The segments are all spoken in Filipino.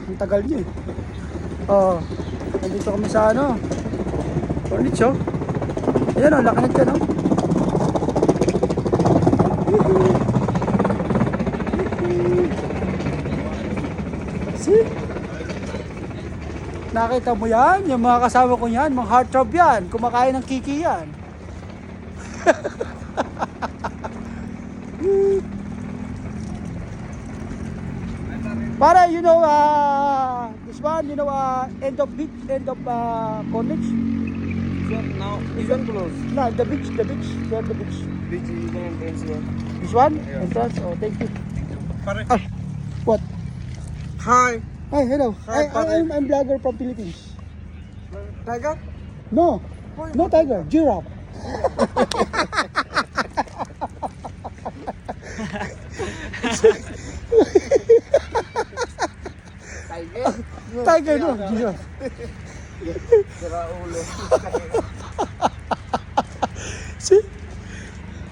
Ang tagal niyo eh. Oh, nandito kami sa ano. Corniche oh. Ayan oh, laki na dyan oh. See? Nakita mo yan? Yung mga kasama ko yan, mga heartthrob yan. Kumakain ng kiki yan. Para, you know, this one, you know, end of beach, end of Corniche. Now, this one closed. No, the beach, where the beach. Which is the entrance here? This one? Yeah. Entrance? Oh, thank you. Pare. Ah, what? Hi. Hi, hello. Hi, pare. I'm vlogger from Philippines. Tiger? No, no tiger, giraffe. Tiger? Tiger, no, giraffe. Sira ulo. See?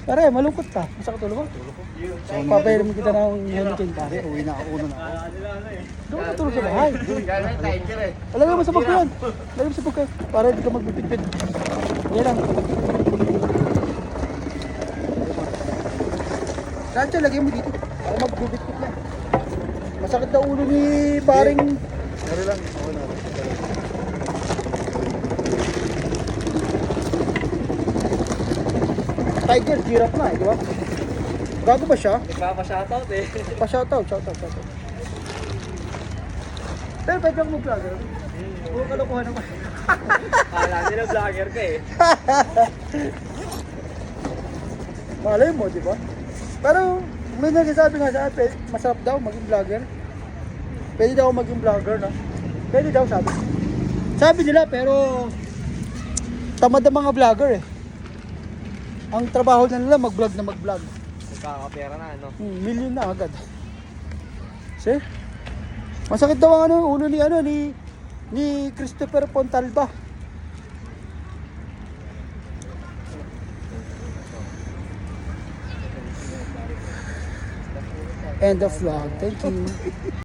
Pare, malungkot ka. Masa ka tulog mo? Papayarin mo kita ng hurricane, pare. Uwi na ako, una na ako. Doon ka tulog sa bahay. Tiger eh. Alagay mo sa bag ko yan. Alagay mo sa bag ko. Para hindi ka magbipit-pit. Yan lang. Sancho, lagay mo dito. Para magbibit-pit yan. Masakit na ulo ni paring... Dari lang. Okay na. Tiger, giraffe na eh, di ba? Gago ba siya? Nagpapa-shoutout eh. Pa-shoutout. Pero pwede ako mag-vlogger. Puro kalokohan naman. Kala nila vlogger ka eh. Malay mo, di ba? Pero may nagsasabi nga sa akin, masarap daw maging vlogger. Pwede daw maging vlogger, no? Pwede daw, sabi. Sabi nila, pero tamad ang mga vlogger eh. Ang trabaho na nila mag-vlog na mag-vlog. Nagkakapera na ano. Million na agad. See? Masakit daw ang ulo ni Christopher Pontalba. End of vlog. Thank you.